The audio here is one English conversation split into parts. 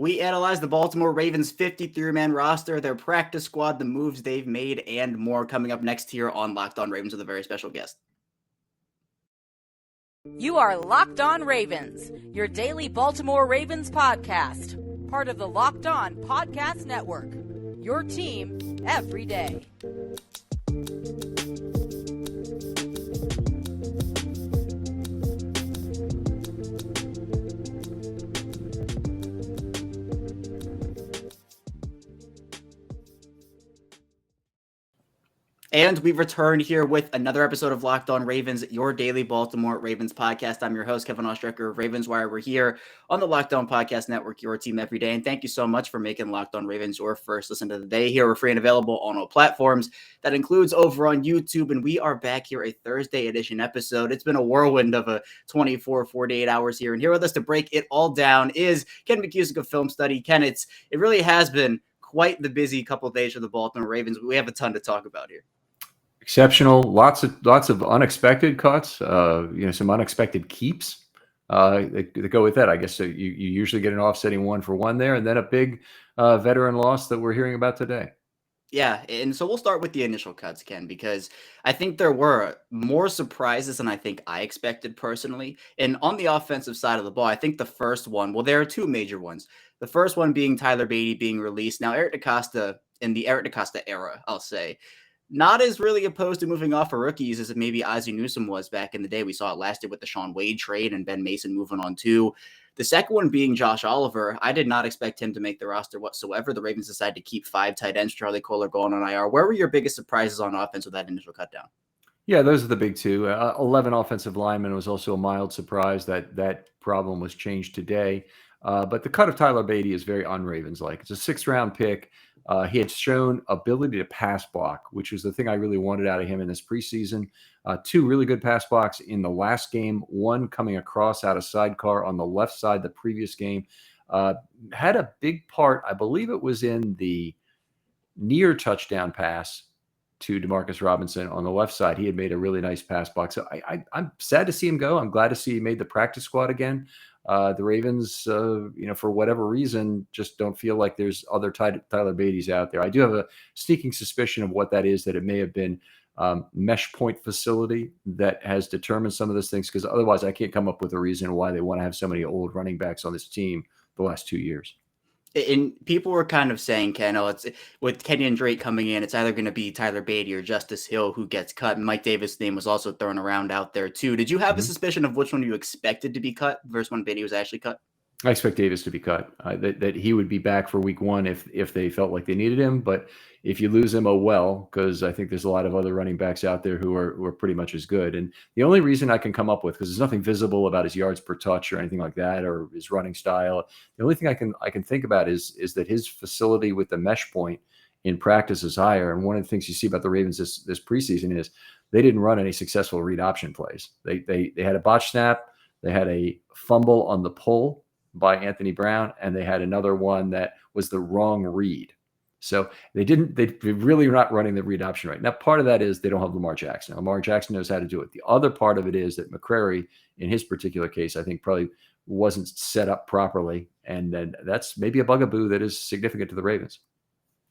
We analyze the Baltimore Ravens 53-man roster, their practice squad, the moves they've made, and more coming up next here on Locked On Ravens with a very special guest. You are Locked On Ravens, your daily Baltimore Ravens podcast, part of the Locked On Podcast Network, your team every day. And we've returned here with another episode of Locked On Ravens, your daily Baltimore Ravens podcast. I'm your host, Kevin Ostrecker of Ravens Wire. We're here on the Locked On Podcast Network, your team every day. And thank you so much for making Locked On Ravens your first listen to the day. Here we're free and available on all platforms. That includes over on YouTube. And we are back here, a Thursday edition episode. It's been a whirlwind of a 48 hours here. And here with us to break it all down is Ken McKusick of Filmstudy. Ken, it really has been quite the busy couple of days for the Baltimore Ravens. We have a ton to talk about here. Exceptional, lots of unexpected cuts, some unexpected keeps that go with that. I guess so you usually get an offsetting one for one there, and then a big veteran loss that we're hearing about today. Yeah, and so we'll start with the initial cuts, Ken, because I think there were more surprises than I think I expected personally. And on the offensive side of the ball, I think the first one, well, there are two major ones. The first one being Tyler Beatty being released. Now, Eric DeCosta, in the Eric DeCosta era, I'll say, not as really opposed to moving off for rookies as maybe Ozzie Newsome was back in the day. We saw it last year with the Shaun Wade trade and Ben Mason moving on too. The second one being Josh Oliver. I did not expect him to make the roster whatsoever. The Ravens decided to keep 5 tight ends, Charlie Kolar going on IR. Where were your biggest surprises on offense with that initial cut down? Yeah, those are the big two. 11 offensive linemen was also a mild surprise that problem was changed today. But the cut of Tyler Beatty is very un-Ravens-like. It's a 6th-round pick. He had shown ability to pass block, which was the thing I really wanted out of him in this preseason. 2 really good pass blocks in the last game, one coming across out of sidecar on the left side the previous game. Had a big part, I believe it was in the near touchdown pass to Demarcus Robinson on the left side. He had made a really nice pass block. So I'm sad to see him go. I'm glad to see he made the practice squad again. The Ravens, for whatever reason, just don't feel like there's other Tyler Beatty's out there. I do have a sneaking suspicion of what that is, that it may have been mesh point facility that has determined some of those things, because otherwise I can't come up with a reason why they want to have so many old running backs on this team the last 2 years. And people were kind of saying, Ken, it's with Kenyan Drake coming in, it's either going to be Tyler Beatty or Justice Hill who gets cut. And Mike Davis' name was also thrown around out there too. Did you have a suspicion of which one you expected to be cut versus when Beatty was actually cut? I expect Davis to be cut. That he would be back for week 1 if they felt like they needed him. But if you lose him, oh well, because I think there's a lot of other running backs out there who are pretty much as good. And the only reason I can come up with, because there's nothing visible about his yards per touch or anything like that, or his running style. The only thing I can think about is that his facility with the mesh point in practice is higher. And one of the things you see about the Ravens this preseason is they didn't run any successful read option plays. They had a botch snap, they had a fumble on the pull by Anthony Brown, and they had another one that was the wrong read. So they really are not running the read option right. Now, part of that is they don't have Lamar Jackson. Lamar Jackson knows how to do it. The other part of it is that McCrary, in his particular case, I think probably wasn't set up properly. And then that's maybe a bugaboo that is significant to the Ravens.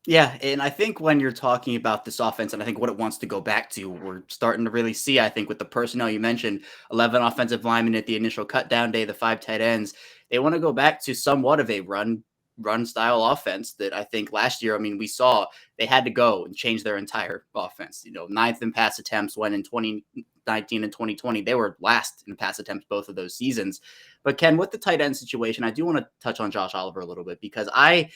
Yeah, and I think when you're talking about this offense, and I think what it wants to go back to, we're starting to really see, I think, with the personnel you mentioned, 11 offensive linemen at the initial cut down day, the 5 tight ends, they want to go back to somewhat of a run style offense that I think last year, we saw they had to go and change their entire offense. 9th in pass attempts, when in 2019 and 2020, they were last in pass attempts both of those seasons. But Ken, with the tight end situation, I do want to touch on Josh Oliver a little bit, because I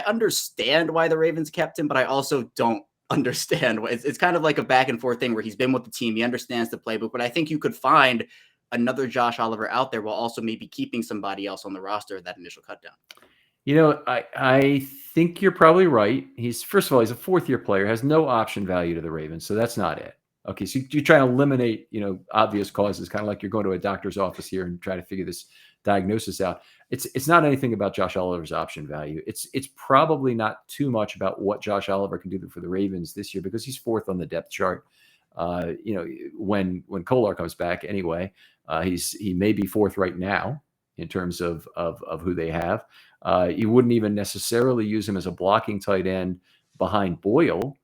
understand why the Ravens kept him, but I also don't understand. It's kind of like a back and forth thing where he's been with the team. He understands the playbook, but I think you could find another Josh Oliver out there while also maybe keeping somebody else on the roster at that initial cut down. I think you're probably right. First of all, he's a 4th-year player, has no option value to the Ravens. So that's not it. Okay. So you try to eliminate, obvious causes, kind of like you're going to a doctor's office here and try to figure this diagnosis out. It's not anything about Josh Oliver's option value. It's probably not too much about what Josh Oliver can do for the Ravens this year, because he's 4th on the depth chart. When Kolar comes back anyway, he may be 4th right now in terms of who they have. You wouldn't even necessarily use him as a blocking tight end behind Boyle,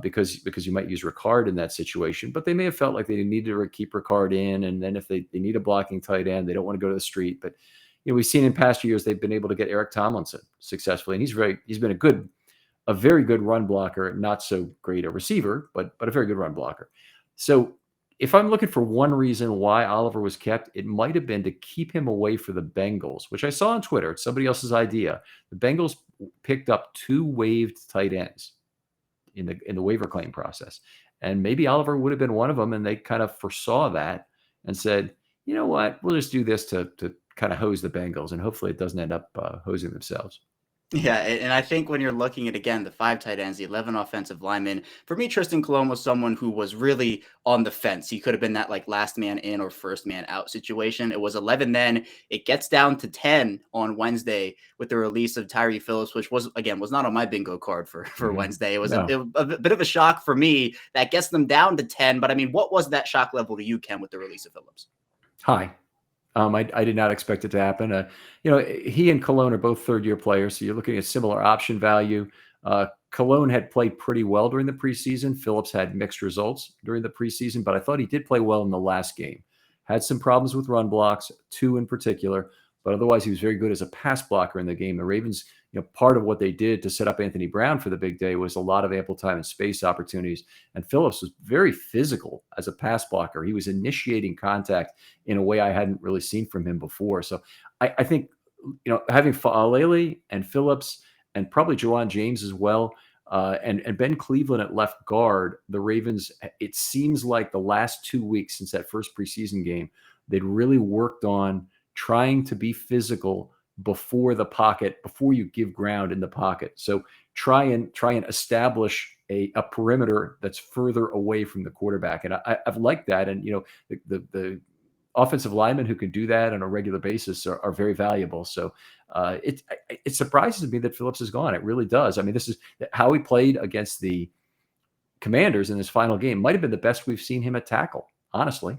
because you might use Ricard in that situation. But they may have felt like they needed to keep Ricard in, and then if they need a blocking tight end, they don't want to go to the street. But we've seen in past years they've been able to get Eric Tomlinson successfully, and he's been a very good run blocker, not so great a receiver, but a very good run blocker. So if I'm looking for one reason why Oliver was kept, it might have been to keep him away for the Bengals, which I saw on Twitter. It's somebody else's idea. The Bengals picked up 2 waived tight ends in the waiver claim process, and maybe Oliver would have been one of them, and they kind of foresaw that and said, you know what, we'll just do this to kind of hose the Bengals, and hopefully it doesn't end up hosing themselves. Yeah, and I think when you're looking at, again, the 5 tight ends, the 11 offensive linemen, for me, Tristan Colon was someone who was really on the fence. He could have been that like last man in or first man out situation. It was 11 then. It gets down to 10 on Wednesday with the release of Tyre Phillips, which was not on my bingo card for Wednesday. It was a bit of a shock for me. That gets them down to 10. But I mean, what was that shock level to you, Ken, with the release of Phillips? High. I did not expect it to happen. He and Cologne are both third-year players, so you're looking at similar option value. Cologne had played pretty well during the preseason. Phillips had mixed results during the preseason, but I thought he did play well in the last game. Had some problems with run blocks, 2 in particular, but otherwise he was very good as a pass blocker in the game. The Ravens, part of what they did to set up Anthony Brown for the big day was a lot of ample time and space opportunities. And Phillips was very physical as a pass blocker. He was initiating contact in a way I hadn't really seen from him before. So I think, having Faalele and Phillips and probably Jawan James as well, and Ben Cleveland at left guard, the Ravens, it seems like the last 2 weeks since that first preseason game, they'd really worked on trying to be physical before you give ground in the pocket. So try and establish a perimeter that's further away from the quarterback. And I've liked that. And, the offensive linemen who can do that on a regular basis are very valuable. So it surprises me that Phillips is gone. It really does. I mean, this is how he played against the Commanders in his final game. Might have been the best we've seen him at tackle, honestly.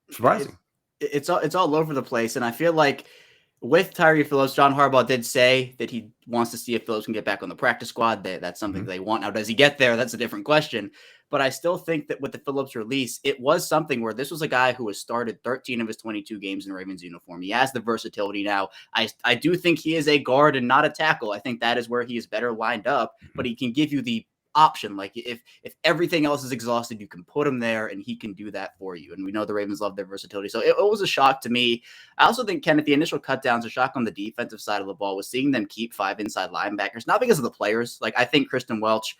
Surprising. It's all over the place, and I feel like with Tyre Phillips, John Harbaugh did say that he wants to see if Phillips can get back on the practice squad. That's something they want. Now, does he get there? That's a different question. But I still think that with the Phillips release, it was something where this was a guy who has started 13 of his 22 games in Ravens uniform. He has the versatility now. I do think he is a guard and not a tackle. I think that is where he is better lined up, but he can give you the option. Like if everything else is exhausted, you can put him there and he can do that for you. And we know the Ravens love their versatility. So it was a shock to me. I also think, Ken, at the initial cutdowns, a shock on the defensive side of the ball was seeing them keep 5 inside linebackers, not because of the players. Like I think Kristen Welch,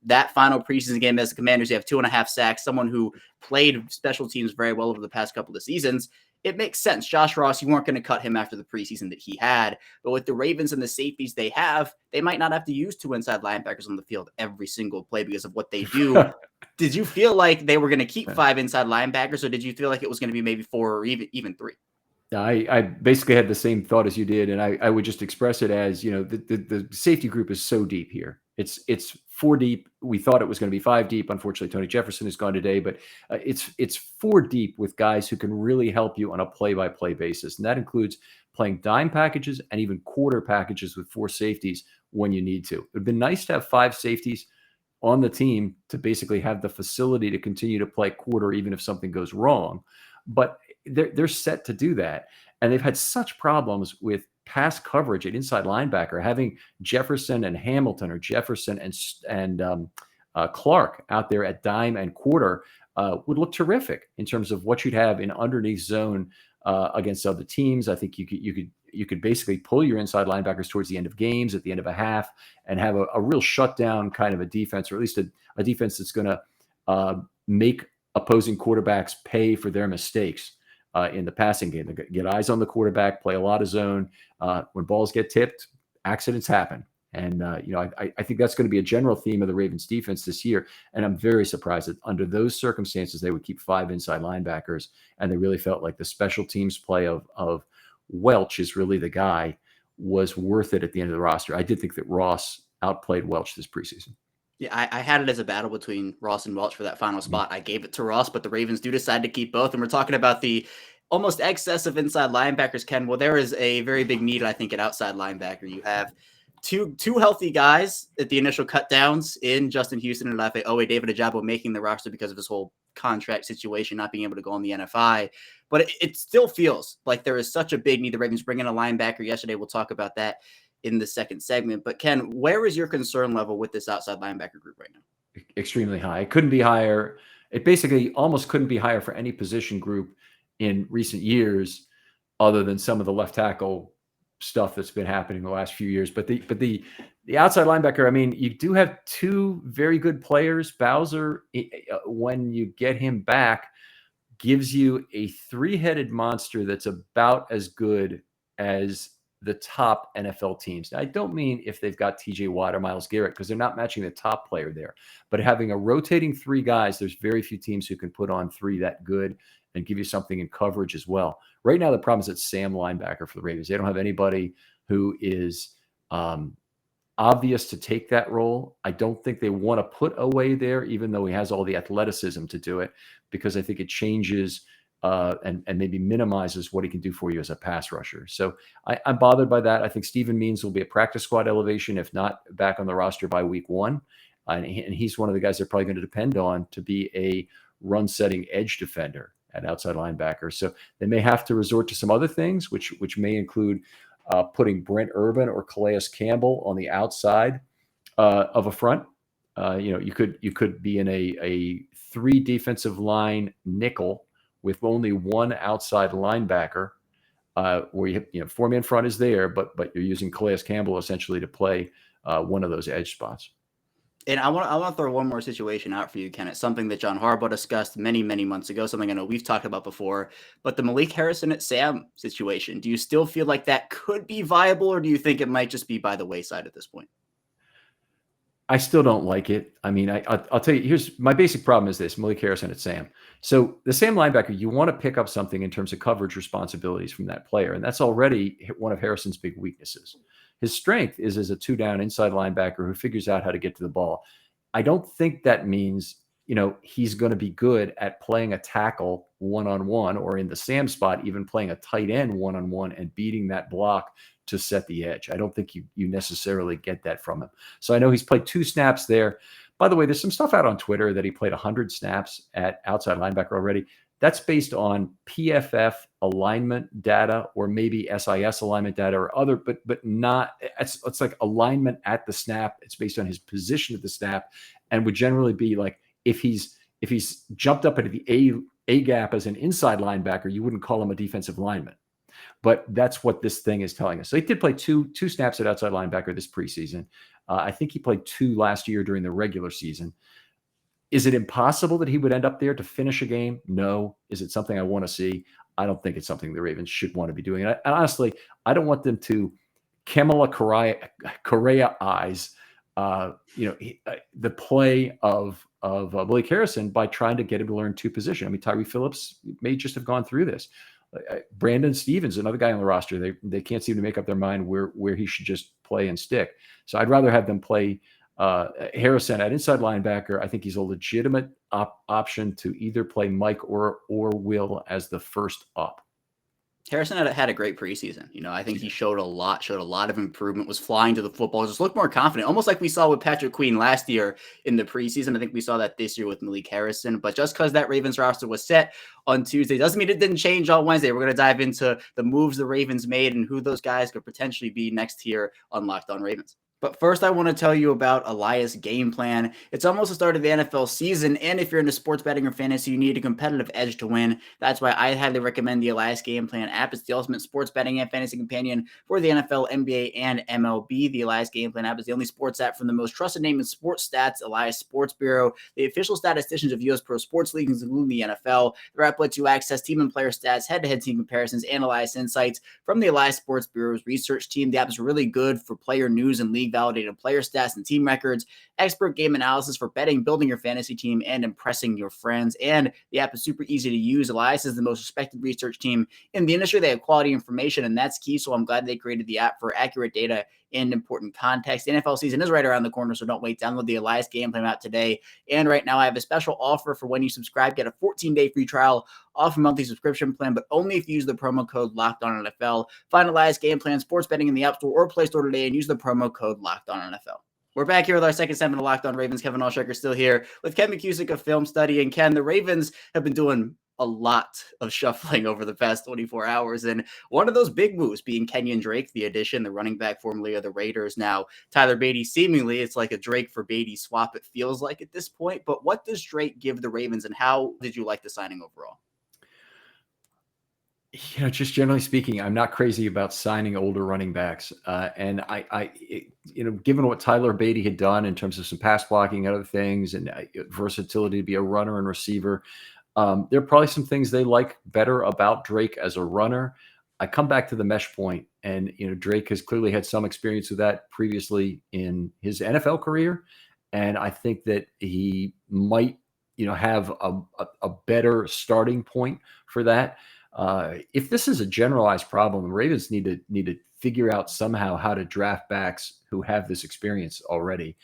that final preseason game as the Commanders, you have 2.5 sacks, someone who played special teams very well over the past couple of seasons. It makes sense. Josh Ross, you weren't going to cut him after the preseason that he had. But with the Ravens and the safeties they have, they might not have to use 2 inside linebackers on the field every single play because of what they do. Did you feel like they were going to keep 5 inside linebackers, or did you feel like it was going to be maybe 4 or even 3? I basically had the same thought as you did, and I would just express it as, the safety group is so deep here. It's 4 deep. We thought it was going to be 5 deep. Unfortunately, Tony Jefferson is gone today, but it's 4 deep with guys who can really help you on a play-by-play basis, and that includes playing dime packages and even quarter packages with 4 safeties when you need to. It would be nice to have 5 safeties on the team to basically have the facility to continue to play quarter even if something goes wrong, but they're set to do that, and they've had such problems with pass coverage at inside linebacker. Having Jefferson and Hamilton or Jefferson and Clark out there at dime and quarter would look terrific in terms of what you'd have in underneath zone against other teams. I think you could basically pull your inside linebackers towards the end of games, at the end of a half, and have a real shutdown kind of a defense, or at least a defense that's going to make opposing quarterbacks pay for their mistakes in the passing game. They get eyes on the quarterback, play a lot of zone. When balls get tipped, accidents happen. And, I think that's going to be a general theme of the Ravens defense this year. And I'm very surprised that under those circumstances, they would keep 5 inside linebackers. And they really felt like the special teams play of Welch is really the guy, was worth it at the end of the roster. I did think that Ross outplayed Welch this preseason. Yeah, I had it as a battle between Ross and Welch for that final spot. I gave it to Ross, but the Ravens do decide to keep both. And we're talking about the almost excess of inside linebackers, Ken. Well, there is a very big need, I think, at outside linebacker. You have two healthy guys at the initial cut downs in Justin Houston and David Ojabo making the roster because of his whole contract situation, not being able to go on the NFI. But it still feels like there is such a big need. The Ravens bring in a linebacker yesterday. We'll talk about that in the second segment. But Ken, where is your concern level with this outside linebacker group right now? Extremely high. It couldn't be higher. It basically almost couldn't be higher for any position group in recent years, other than some of the left tackle stuff that's been happening the last few years. But the outside linebacker, I mean, you do have two very good players. Bowser, when you get him back, gives you a three-headed monster that's about as good as the top NFL teams. Now, I don't mean if they've got TJ Watt or Myles Garrett, because they're not matching the top player there. But having a rotating three guys, there's very few teams who can put on three that good and give you something in coverage as well. Right now, the problem is it's Sam linebacker for the Ravens. They don't have anybody who is obvious to take that role. I don't think they want to put Away there, even though he has all the athleticism to do it, because I think it changes and maybe minimizes what he can do for you as a pass rusher. So I'm bothered by that. I think Steven Means will be a practice squad elevation, if not back on the roster by week 1. And he's one of the guys they're probably going to depend on to be a run-setting edge defender at outside linebacker. So they may have to resort to some other things, which may include putting Brent Urban or Calais Campbell on the outside of a front. You could be in a 3 defensive line nickel with only 1 outside linebacker, where you 4-man front is there, but you're using Calais Campbell essentially to play one of those edge spots. And I want to throw one more situation out for you, Ken. It's something that John Harbaugh discussed many, many months ago, something I know we've talked about before, but the Malik Harrison at Sam situation. Do you still feel like that could be viable, or do you think it might just be by the wayside at this point? I still don't like it. I mean, I'll tell you, here's my basic problem is this: Malik Harrison at Sam. So the Sam linebacker, you want to pick up something in terms of coverage responsibilities from that player, and that's already one of Harrison's big weaknesses. His strength is as a 2-down inside linebacker who figures out how to get to the ball. I don't think that means, he's going to be good at playing a tackle one-on-one, or in the Sam spot, even playing a tight end one-on-one and beating that block to set the edge. I don't think you necessarily get that from him. So I know he's played 2 snaps there. By the way, there's some stuff out on Twitter that he played 100 snaps at outside linebacker already. That's based on PFF alignment data, or maybe SIS alignment data, or other, but not. It's like alignment at the snap. It's based on his position at the snap, and would generally be like if he's jumped up into the A gap as an inside linebacker, you wouldn't call him a defensive lineman. But that's what this thing is telling us. So he did play two snaps at outside linebacker this preseason. I think he played 2 last year during the regular season. Is it impossible that he would end up there to finish a game? No. Is it something I want to see? I don't think it's something the Ravens should want to be doing. And honestly, I don't want them to Kamala Correa-ize the play of Malik Harrison by trying to get him to learn 2 positions. I mean, Tyre Phillips may just have gone through this. Brandon Stevens, another guy on the roster, they can't seem to make up their mind where he should just play and stick. So I'd rather have them play Harrison at inside linebacker. I think he's a legitimate option to either play Mike or Will as the first up. Harrison had a great preseason. I think he showed a lot of improvement, was flying to the football, just looked more confident, almost like we saw with Patrick Queen last year in the preseason. I think we saw that this year with Malik Harrison. But just because that Ravens roster was set on Tuesday doesn't mean it didn't change on Wednesday. We're going to dive into the moves the Ravens made and who those guys could potentially be next here on Locked On Ravens. But first, I want to tell you about Elias Game Plan. It's almost the start of the NFL season, and if you're into sports betting or fantasy, you need a competitive edge to win. That's why I highly recommend the Elias Game Plan app. It's the ultimate sports betting and fantasy companion for the NFL, NBA, and MLB. The Elias Game Plan app is the only sports app from the most trusted name in sports stats, Elias Sports Bureau, the official statisticians of U.S. pro sports leagues, including the NFL. The app lets you access team and player stats, head-to-head team comparisons, and Elias insights from the Elias Sports Bureau's research team. The app is really good for player news and league validated player stats and team records, expert game analysis for betting, building your fantasy team, and impressing your friends. And the app is super easy to use. Elias is the most respected research team in the industry. They have quality information, and that's key. So I'm glad they created the app for accurate data and important context. The NFL season is right around the corner, so don't wait. Download the Elias game plan app today. And right now, I have a special offer for when you subscribe. Get a 14-day free trial off a monthly subscription plan, but only if you use the promo code LOCKEDONNFL. Find Elias game plan, sports betting in the App Store or Play Store today, and use the promo code LOCKEDONNFL. We're back here with our second segment of Locked On Ravens. Kevin Allshaker still here with Ken McKusick of Filmstudy. And Ken, the Ravens have been doing a lot of shuffling over the past 24 hours. And one of those big moves being Kenyan Drake, the addition, the running back formerly of the Raiders. Now, Tyler Beatty, seemingly it's like a Drake for Beatty swap, it feels like at this point. But what does Drake give the Ravens, and how did you like the signing overall? Just generally speaking, I'm not crazy about signing older running backs. And given what Tyler Beatty had done in terms of some pass blocking and other things and versatility to be a runner and receiver, there are probably some things they like better about Drake as a runner. I come back to the mesh point, and Drake has clearly had some experience with that previously in his NFL career, and I think that he might have a better starting point for that. If this is a generalized problem, the Ravens need to figure out somehow how to draft backs who have this experience already.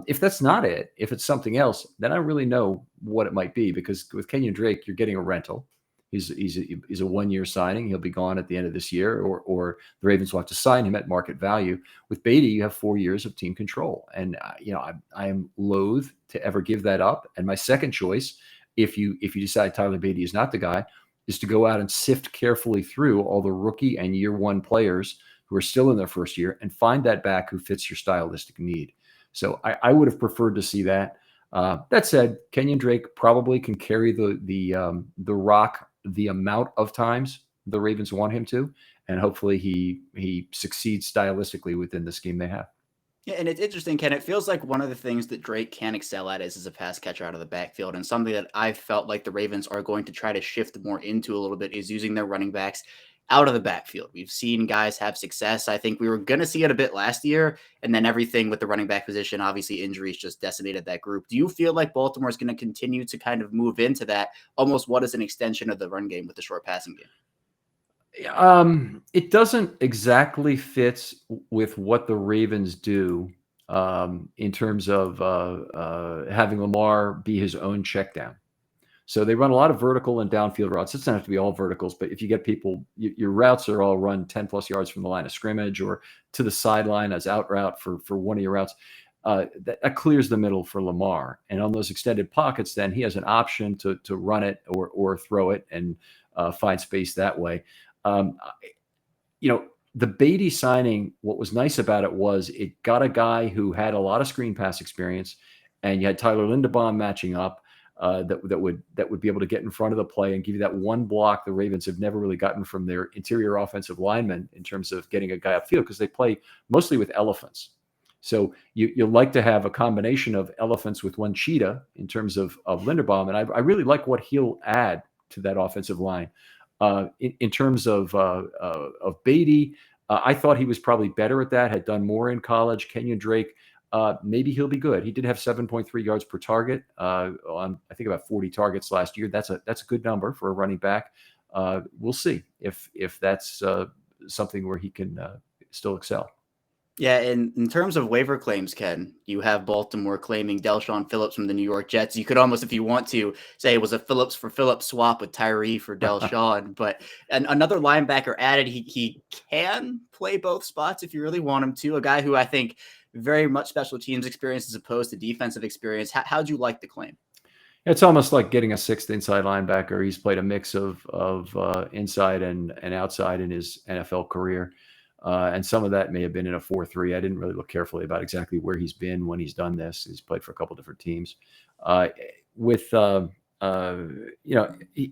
If that's not it, if it's something else, then I really know what it might be, because with Kenyan Drake, you're getting a rental. He's a 1-year signing. He'll be gone at the end of this year, or the Ravens will have to sign him at market value. With Beatty, you have 4 years of team control, and I am loath to ever give that up. And my second choice, if you decide Tyler Beatty is not the guy, is to go out and sift carefully through all the rookie and year one players who are still in their first year and find that back who fits your stylistic need. So I would have preferred to see that. That said, Kenyan Drake probably can carry the rock the amount of times the Ravens want him to, and hopefully he succeeds stylistically within the scheme they have. Yeah, and it's interesting, Ken. It feels like one of the things that Drake can excel at is as a pass catcher out of the backfield. And something that I felt like the Ravens are going to try to shift more into a little bit is using their running backs out of the backfield. We've seen guys have success. I think we were going to see it a bit last year, and then everything with the running back position, obviously injuries just decimated that group. Do you feel like Baltimore is going to continue to kind of move into that, almost what is an extension of the run game with the short passing game? It doesn't exactly fit with what the Ravens do in terms of having Lamar be his own check down. So they run a lot of vertical and downfield routes. It doesn't have to be all verticals, but if you get people, your routes are all run 10 plus yards from the line of scrimmage or to the sideline as out route for one of your routes. That clears the middle for Lamar. And on those extended pockets, then he has an option to run it or throw it and find space that way. The Beatty signing, what was nice about it was it got a guy who had a lot of screen pass experience, and you had Tyler Linderbaum matching up that would be able to get in front of the play and give you that one block the Ravens have never really gotten from their interior offensive linemen in terms of getting a guy upfield, because they play mostly with elephants. So you like to have a combination of elephants with one cheetah in terms of Linderbaum, and I really like what he'll add to that offensive line. In terms of Beatty, I thought he was probably better at that, had done more in college. Kenyan Drake, maybe he'll be good. He did have 7.3 yards per target on, I think, about 40 targets last year. That's a good number for a running back. We'll see if that's something where he can still excel. Yeah, and in terms of waiver claims, Ken, you have Baltimore claiming Del'Shawn Phillips from the New York Jets. You could almost, if you want to, say it was a Phillips for Phillips swap with Tyre for Del'Shawn. But another linebacker added. He can play both spots if you really want him to. A guy who I think very much special teams experience as opposed to defensive experience. How'd you like the claim? It's almost like getting a sixth inside linebacker. He's played a mix of inside and outside in his NFL career. And some of that may have been in a 4-3. I didn't really look carefully about exactly where he's been when he's done this. He's played for a couple different teams.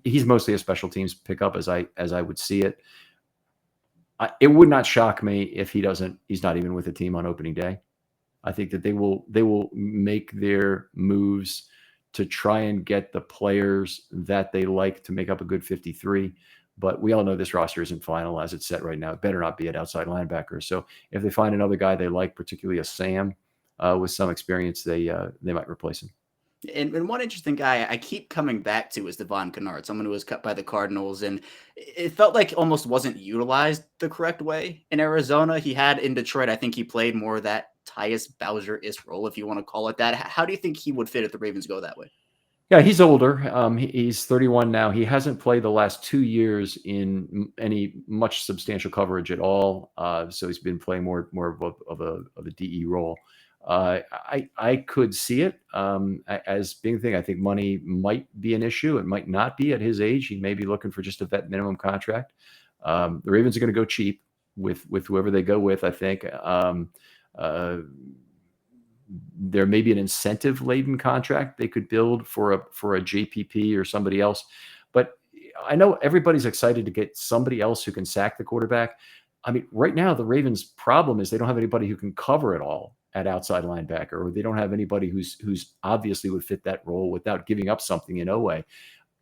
He's mostly a special teams pickup as I would see it. It would not shock me if he's not even with the team on opening day. I think that they will make their moves to try and get the players that they like to make up a good 53. But we all know this roster isn't finalized. It's set right now. It better not be at outside linebacker. So if they find another guy they like, particularly a Sam with some experience, they might replace him. And one interesting guy I keep coming back to is Devon Kennard, someone who was cut by the Cardinals, and it felt like almost wasn't utilized the correct way in Arizona. He had in Detroit, I think he played more of that Tyus Bowser-ish role, if you want to call it that. How do you think he would fit if the Ravens go that way? Yeah, he's older. He's 31 now. He hasn't played the last 2 years in any much substantial coverage at all. So he's been playing more of a DE role. I could see it as being the thing. I think money might be an issue. It might not be at his age. He may be looking for just a vet minimum contract. The Ravens are going to go cheap with whoever they go with, I think. There may be an incentive-laden contract they could build for a JPP or somebody else. But I know everybody's excited to get somebody else who can sack the quarterback. I mean, right now, the Ravens' problem is they don't have anybody who can cover it all at outside linebacker, or they don't have anybody who's obviously would fit that role without giving up something in Oweh.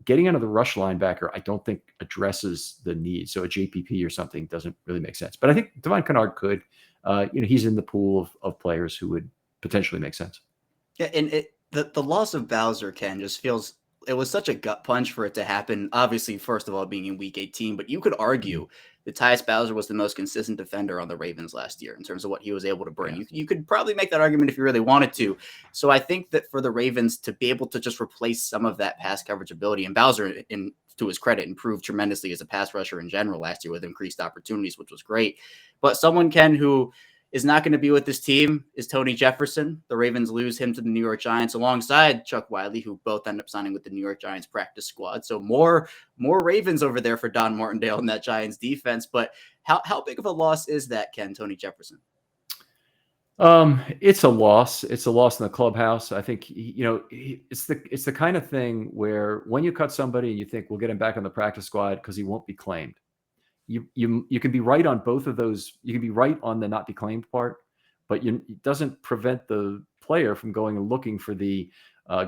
Getting into the rush linebacker, I don't think addresses the need. So a JPP or something doesn't really make sense. But I think Devon Kennard could. He's in the pool of players who would potentially make sense. Yeah, and the loss of Bowser, Ken, just feels it was such a gut punch for it to happen. Obviously, first of all, being in Week 18, but you could argue that Tyus Bowser was the most consistent defender on the Ravens last year in terms of what he was able to bring. Yeah. You could probably make that argument if you really wanted to. So I think that for the Ravens to be able to just replace some of that pass coverage ability, and Bowser, to his credit, improved tremendously as a pass rusher in general last year with increased opportunities, which was great. But someone, Ken, who is not going to be with this team is Tony Jefferson. The Ravens lose him to the New York Giants alongside Chuck Wiley, who both end up signing with the New York Giants practice squad. So more Ravens over there for Don Martindale in that Giants defense. But how big of a loss is that, Ken, Tony Jefferson? It's a loss. It's a loss in the clubhouse. I think, it's the kind of thing where when you cut somebody and you think we'll get him back on the practice squad because he won't be claimed. You can be right on both of those. You can be right on the not be claimed part, but it doesn't prevent the player from going and looking for the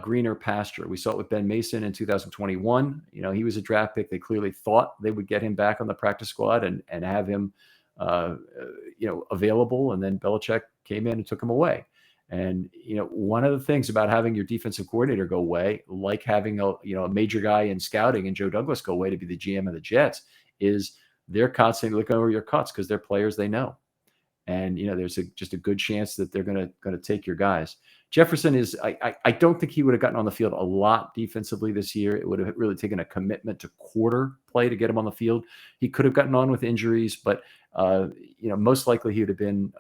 greener pasture. We saw it with Ben Mason in 2021. He was a draft pick. They clearly thought they would get him back on the practice squad and have him, available. And then Belichick came in and took him away. And, one of the things about having your defensive coordinator go away, like having a major guy in scouting and Joe Douglas go away to be the GM of the Jets, is they're constantly looking over your cuts because they're players they know. And, there's just a good chance that they're going to take your guys. Jefferson is, I don't think he would have gotten on the field a lot defensively this year. It would have really taken a commitment to quarter play to get him on the field. He could have gotten on with injuries, but, most likely he would have been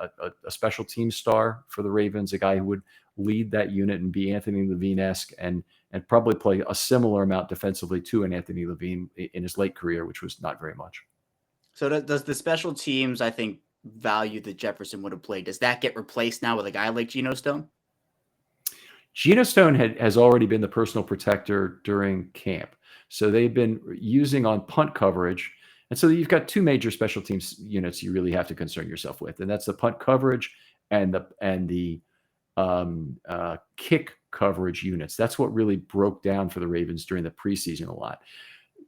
a special team star for the Ravens, a guy who would lead that unit and be Anthony Levine-esque and probably play a similar amount defensively to an Anthony Levine in his late career, which was not very much. So does the special teams, I think, value that Jefferson would have played? Does that get replaced now with a guy like Geno Stone? Geno Stone has already been the personal protector during camp. So they've been using on punt coverage. And so you've got two major special teams units you really have to concern yourself with. And that's the punt coverage and the kick coverage units. That's what really broke down for the Ravens during the preseason a lot.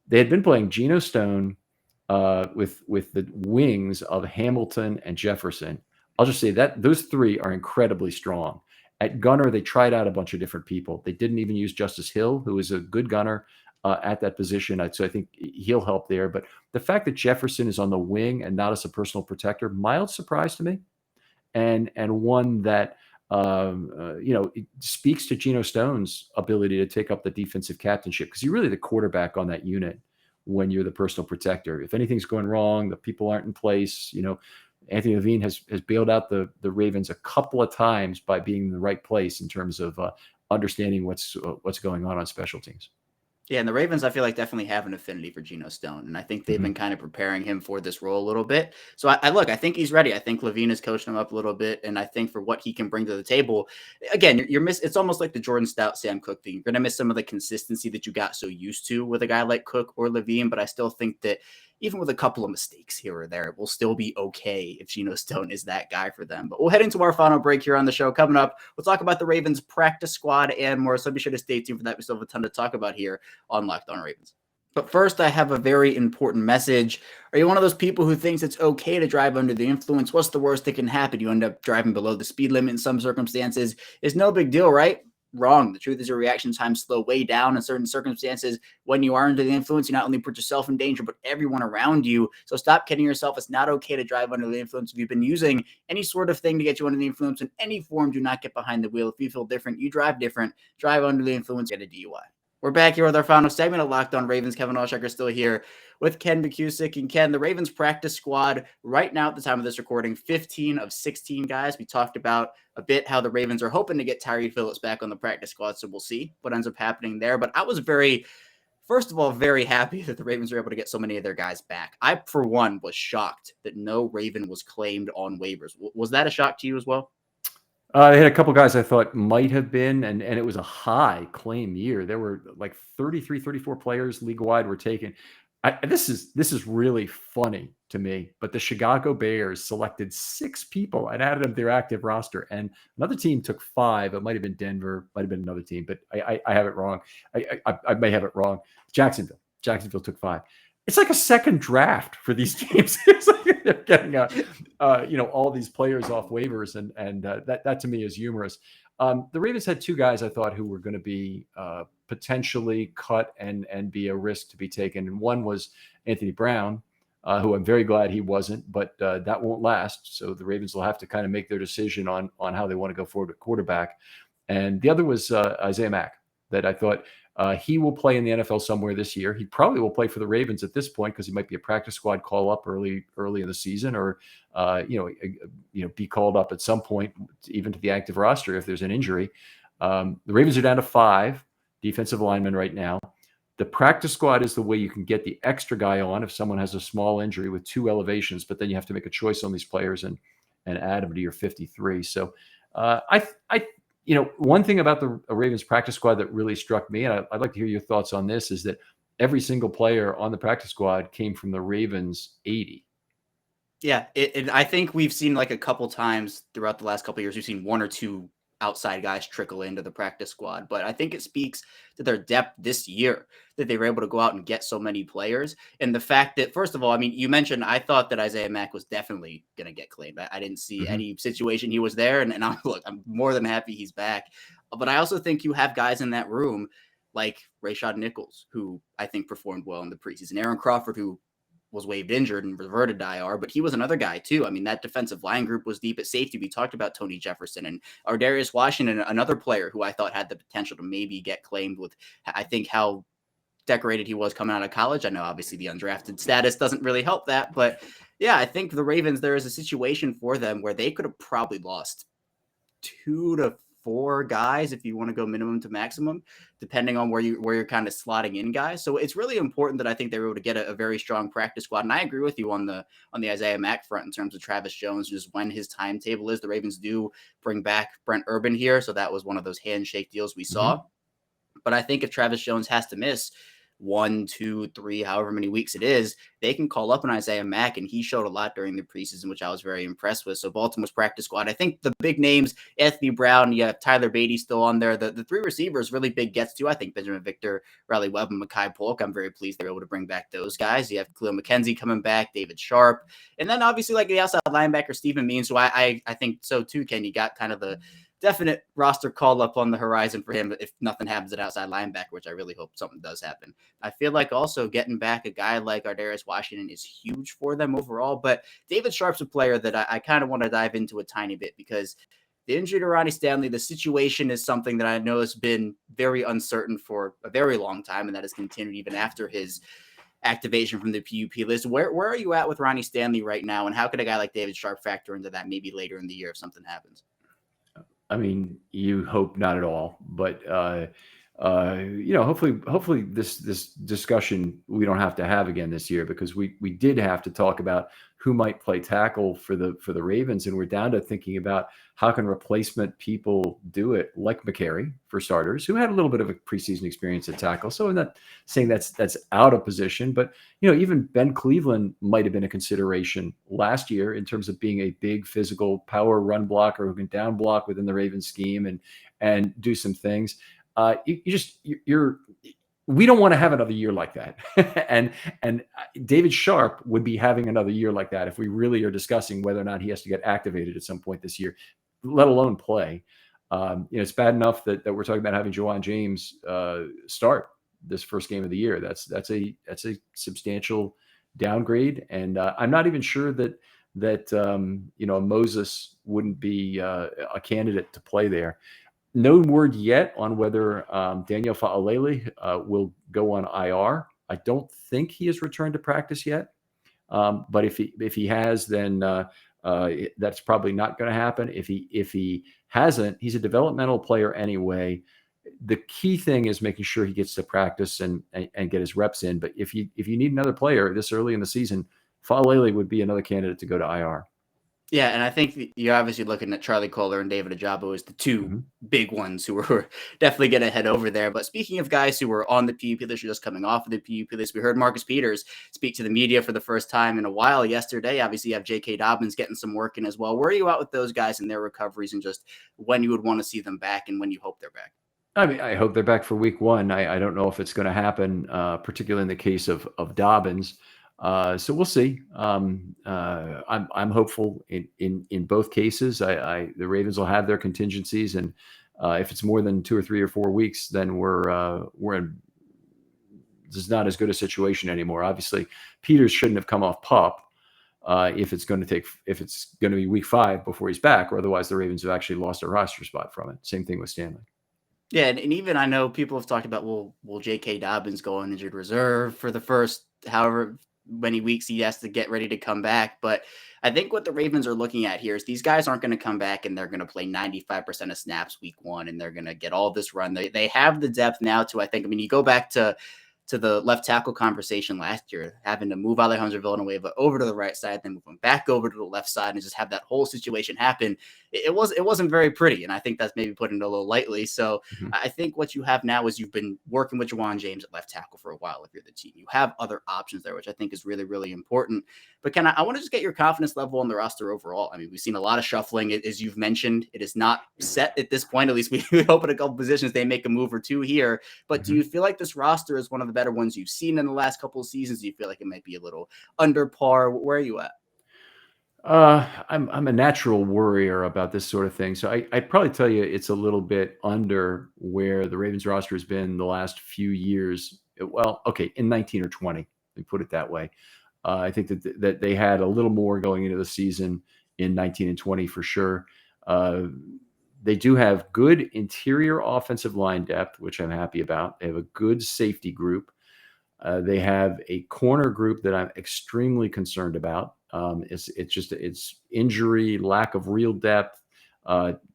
They had been playing Geno Stone with the wings of Hamilton and Jefferson. I'll just say that those three are incredibly strong. At gunner, they tried out a bunch of different people. They didn't even use Justice Hill, who is a good gunner at that position. So I think he'll help there. But the fact that Jefferson is on the wing and not as a personal protector, mild surprise to me. And one that, it speaks to Geno Stone's ability to take up the defensive captainship, because you're really the quarterback on that unit when you're the personal protector. If anything's going wrong, the people aren't in place. Anthony Levine has bailed out the Ravens a couple of times by being in the right place in terms of understanding what's going on special teams. Yeah, and the Ravens, I feel like, definitely have an affinity for Geno Stone, and I think they've been kind of preparing him for this role a little bit. So I think he's ready. I think Levine is coaching him up a little bit, and I think for what he can bring to the table, again, it's almost like the Jordan Stout, Sam Cook thing. You're going to miss some of the consistency that you got so used to with a guy like Cook or Levine, but I still think that even with a couple of mistakes here or there, it will still be okay if Geno Stone is that guy for them. But we'll head into our final break here on the show. Coming up, we'll talk about the Ravens practice squad and more, so be sure to stay tuned for that. We still have a ton to talk about here on Locked On Ravens. But first, I have a very important message. Are you one of those people who thinks it's okay to drive under the influence? What's the worst that can happen? You end up driving below the speed limit in some circumstances. It's no big deal, right? Wrong. The truth is your reaction times slow way down in certain circumstances. When you are under the influence, you not only put yourself in danger, but everyone around you. So stop kidding yourself. It's not okay to drive under the influence. If you've been using any sort of thing to get you under the influence in any form, do not get behind the wheel. If you feel different, you drive different. Drive under the influence, get a DUI. We're back here with our final segment of Locked On Ravens. Kevin Olshaker still here with Ken McKusick. And Ken, the Ravens practice squad right now at the time of this recording, 15 of 16 guys. We talked about a bit how the Ravens are hoping to get Tyre Phillips back on the practice squad, so we'll see what ends up happening there. But I was first of all, very happy that the Ravens were able to get so many of their guys back. I, for one, was shocked that no Raven was claimed on waivers. Was that a shock to you as well? I had a couple guys I thought might have been, and it was a high claim year. There were like 33, 34 players league-wide were taken. This is really funny to me, but the Chicago Bears selected 6 people and added them to their active roster, and another team took 5. It might have been Denver, might have been another team, but I have it wrong. I may have it wrong. Jacksonville took 5. It's like a second draft for these teams. It's like they're getting all these players off waivers, and that to me is humorous. The Ravens had 2 guys I thought who were going to be potentially cut and be a risk to be taken. And one was Anthony Brown, who I'm very glad he wasn't, but that won't last. So the Ravens will have to kind of make their decision on how they want to go forward at quarterback. And the other was Isaiah Mack, that I thought he will play in the NFL somewhere this year. He probably will play for the Ravens at this point because he might be a practice squad call up early in the season, or be called up at some point, even to the active roster if there's an injury. The Ravens are down to 5 defensive linemen right now. The practice squad is the way you can get the extra guy on if someone has a small injury with 2 elevations, but then you have to make a choice on these players and add them to your 53. So one thing about the Ravens practice squad that really struck me, and I'd like to hear your thoughts on this, is that every single player on the practice squad came from the Ravens 80. Yeah, I think we've seen like a couple times throughout the last couple of years, we've seen 1 or 2 outside guys trickle into the practice squad. But I think it speaks to their depth this year that they were able to go out and get so many players. And the fact that, first of all, I mean, you mentioned, I thought that Isaiah Mack was definitely going to get claimed. I didn't see any situation he was there. And I'm more than happy he's back. But I also think you have guys in that room like Rashad Nichols, who I think performed well in the preseason. Aaron Crawford, who was waived injured and reverted to IR, but he was another guy too. I mean, that defensive line group was deep at safety. We talked about Tony Jefferson and Armour-Davis Washington, another player who I thought had the potential to maybe get claimed with, I think, how decorated he was coming out of college. I know obviously the undrafted status doesn't really help that, but yeah, I think the Ravens, there is a situation for them where they could have probably lost 2 to 4 guys if you want to go minimum to maximum, depending on where you're kind of slotting in guys. So it's really important that I think they were able to get a very strong practice squad. And I agree with you on the Isaiah Mack front in terms of Travis Jones, just when his timetable is. The Ravens do bring back Brent Urban here, so that was one of those handshake deals we saw. But I think if Travis Jones has to miss 1, 2, 3, however many weeks it is, they can call up an Isaiah Mack, and he showed a lot during the preseason, which I was very impressed with. So Baltimore's practice squad, I think the big names, Anthony Brown, you have Tyler Beatty still on there. The 3 receivers really big gets to, I think, Benjamin Victor, Riley Webb, and Mekhi Polk. I'm very pleased they're able to bring back those guys. You have Khalil McKenzie coming back, David Sharp, and then obviously like the outside linebacker, Stephen Means, who I think so too, Ken. You got kind of the definite roster call up on the horizon for him if nothing happens at outside linebacker, which I really hope something does happen. I feel like also getting back a guy like Armour-Davis Washington is huge for them overall, but David Sharp's a player that I kind of want to dive into a tiny bit because the injury to Ronnie Stanley, the situation is something that I know has been very uncertain for a very long time, and that has continued even after his activation from the PUP list. Where are you at with Ronnie Stanley right now, and how could a guy like David Sharp factor into that maybe later in the year if something happens? I mean, you hope not at all, but hopefully this discussion we don't have to have again this year, because we did have to talk about who might play tackle for the Ravens, and we're down to thinking about how can replacement people do it, like McCary for starters, who had a little bit of a preseason experience at tackle. So I'm not saying that's out of position, but even Ben Cleveland might have been a consideration last year in terms of being a big physical power run blocker who can down block within the Ravens scheme and do some things. we don't want to have another year like that. and David Sharp would be having another year like that if we really are discussing whether or not he has to get activated at some point this year, let alone play. It's bad enough that we're talking about having Juwan James start this first game of the year. That's a substantial downgrade, and I'm not even sure that Moses wouldn't be a candidate to play there. No word yet on whether Daniel Fa'alele will go on IR. I don't think he has returned to practice yet. But if he has, then that's probably not going to happen. If he hasn't, he's a developmental player anyway. The key thing is making sure he gets to practice and get his reps in. But if you need another player this early in the season, Fa'alele would be another candidate to go to IR. Yeah, and I think you're obviously looking at Charlie Kohler and David Ojabo as the two big ones who were definitely going to head over there. But speaking of guys who were on the PUP list or just coming off of the PUP list, we heard Marcus Peters speak to the media for the first time in a while yesterday. Obviously, you have J.K. Dobbins getting some work in as well. Where are you at with those guys and their recoveries, and just when you would want to see them back and when you hope they're back? I mean, I hope they're back for week one. I don't know if it's going to happen, particularly in the case of Dobbins. So we'll see. I'm hopeful in both cases. The Ravens will have their contingencies, and if it's more than 2 or 3 or 4 weeks, then we're in. This is not as good a situation anymore. Obviously, Peters shouldn't have come off PUP if it's going to be week 5 before he's back, or otherwise the Ravens have actually lost a roster spot from it. Same thing with Stanley. Yeah, and even I know people have talked about, will J.K. Dobbins go on injured reserve for the first however many weeks he has to get ready to come back. But I think what the Ravens are looking at here is these guys aren't going to come back and they're going to play 95% of snaps week 1 and they're going to get all this run. They have the depth now to, I think, I mean, you go back to the left tackle conversation last year, having to move Alejandro Villanueva over to the right side, then move him back over to the left side, and just have that whole situation happen. It wasn't very pretty, and I think that's maybe putting it a little lightly. So I think what you have now is you've been working with Juwan James at left tackle for a while. If you're the team, you have other options there, which I think is really, really important. But Ken, I want to just get your confidence level on the roster overall. I mean, we've seen a lot of shuffling, as you've mentioned. It is not set at this point. At least we hope in a couple positions they make a move or two here. But do you feel like this roster is one of the better ones you've seen in the last couple of seasons? Do you feel like it might be a little under par? Where are you at? I'm a natural worrier about this sort of thing. So I'd probably tell you it's a little bit under where the Ravens roster has been the last few years. Well, okay, in 19 or 20, let me put it that way. I think that they had a little more going into the season in 19 and 20 for sure. They do have good interior offensive line depth, which I'm happy about. They have a good safety group. They have a corner group that I'm extremely concerned about. It's injury, lack of real depth.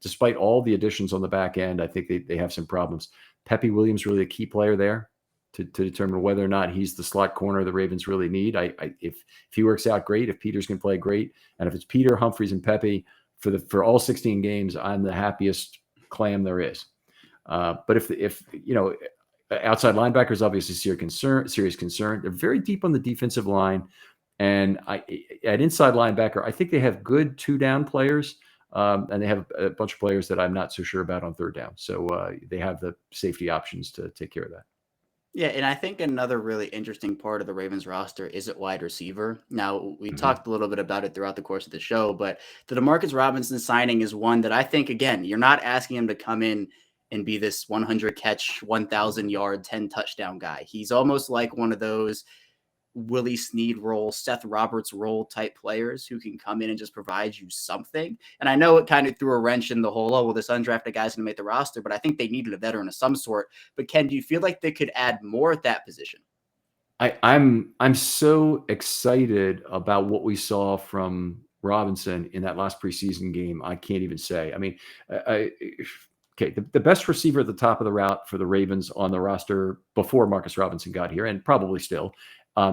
Despite all the additions on the back end, I think they have some problems. Pepe Williams really a key player there to determine whether or not he's the slot corner the Ravens really need. If he works out, great. If Peters can play, great. And if it's Peter, Humphries, and Pepe for all 16 games, I'm the happiest clam there is. But if outside linebackers, obviously serious concern. They're very deep on the defensive line. And at inside linebacker, I think they have good 2-down players. And they have a bunch of players that I'm not so sure about on 3rd down. So they have the safety options to take care of that. Yeah, and I think another really interesting part of the Ravens roster is at wide receiver. Now, we talked a little bit about it throughout the course of the show, but the DeMarcus Robinson signing is one that I think, again, you're not asking him to come in and be this 100 catch, 1,000 yard, 10 touchdown guy. He's almost like one of those Willie Snead role, Seth Roberts role type players who can come in and just provide you something. And I know it kind of threw a wrench in the whole, oh, well, this undrafted guy's going to make the roster, but I think they needed a veteran of some sort. But Ken, do you feel like they could add more at that position? I'm so excited about what we saw from Robinson in that last preseason game. I can't even say. I mean, okay, the best receiver at the top of the route for the Ravens on the roster before Marcus Robinson got here, and probably still,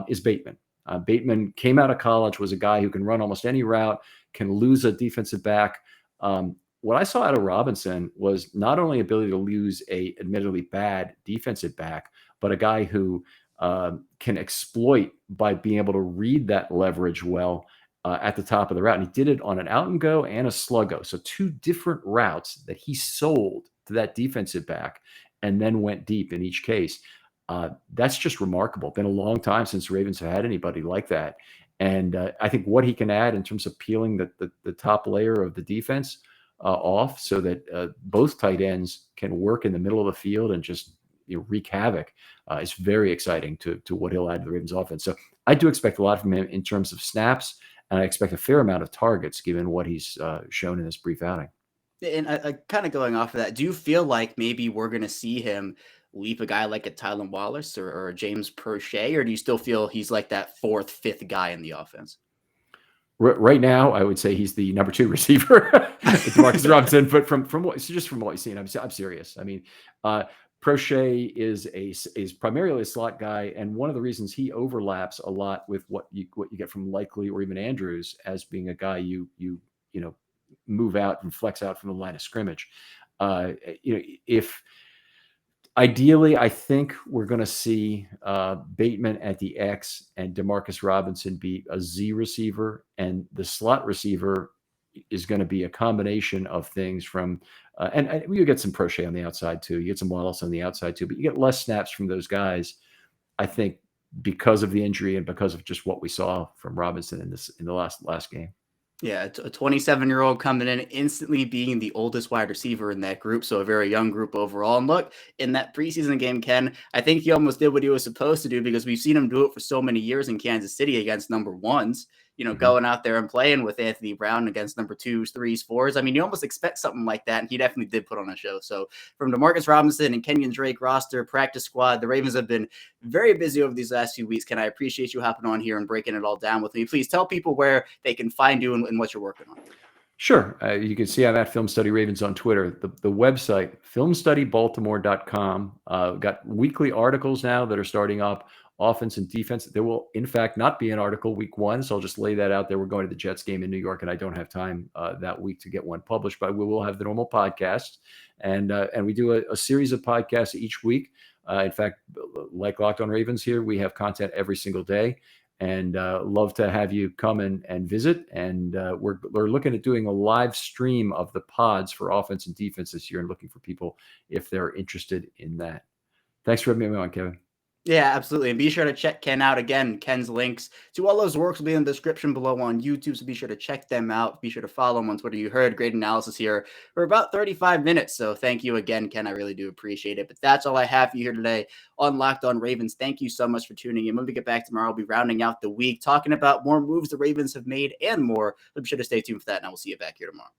is Bateman. Bateman came out of college, was a guy who can run almost any route, can lose a defensive back. What I saw out of Robinson was not only ability to lose a admittedly bad defensive back, but a guy who can exploit by being able to read that leverage well at the top of the route. And he did it on an out and go and a sluggo. So 2 different routes that he sold to that defensive back and then went deep in each case. That's just remarkable. Been a long time since the Ravens have had anybody like that. And I think what he can add in terms of peeling the top layer of the defense off so that both tight ends can work in the middle of the field and just wreak havoc is very exciting to what he'll add to the Ravens offense. So I do expect a lot from him in terms of snaps, and I expect a fair amount of targets given what he's shown in this brief outing. And I kind of going off of that, do you feel like maybe we're going to see him leap a guy like a Tylan Wallace or a James Prochet, or do you still feel he's like that fourth, fifth guy in the offense? Right now, I would say he's the number 2 receiver, Demarcus Robinson. But from what you've seen, I'm serious. I mean, Prochet is primarily a slot guy, and one of the reasons he overlaps a lot with what you get from Likely or even Andrews as being a guy you move out and flex out from the line of scrimmage. If ideally, I think we're going to see Bateman at the X and Demarcus Robinson be a Z receiver, and the slot receiver is going to be a combination of things from and you get some Prochet on the outside too. You get some Wallace on the outside too, but you get less snaps from those guys, I think, because of the injury and because of just what we saw from Robinson in the last game. Yeah, a 27-year-old coming in, instantly being the oldest wide receiver in that group, so a very young group overall. And look, in that preseason game, Ken, I think he almost did what he was supposed to do because we've seen him do it for so many years in Kansas City against number ones, going out there and playing with Anthony Brown against number 2s, 3s, 4s. I mean, you almost expect something like that, and he definitely did put on a show. So from Demarcus Robinson and Kenyan Drake roster, practice squad, the Ravens have been very busy over these last few weeks. Ken, I appreciate you hopping on here and breaking it all down with me. Please tell people where they can find you and what you're working on. Sure. You can see I'm at Filmstudy Ravens on Twitter. The website, filmstudybaltimore.com. Got weekly articles now that are starting up, offense and defense. There will, in fact, not be an article week 1, so I'll just lay that out there. We're going to the Jets game in New York, and I don't have time that week to get one published, but we will have the normal podcast. And we do a series of podcasts each week. In fact, like Locked On Ravens here, we have content every single day. And love to have you come and visit. And we're looking at doing a live stream of the pods for offense and defense this year and looking for people if they're interested in that. Thanks for having me on, Kevin. Yeah, absolutely. And be sure to check Ken out. Again, Ken's links to all those works will be in the description below on YouTube, so be sure to check them out. Be sure to follow him on Twitter. You heard great analysis here for about 35 minutes. So thank you again, Ken. I really do appreciate it. But that's all I have for you here today on Locked On Ravens. Thank you so much for tuning in. When we get back tomorrow, I'll be rounding out the week, talking about more moves the Ravens have made and more. So be sure to stay tuned for that, and I will see you back here tomorrow.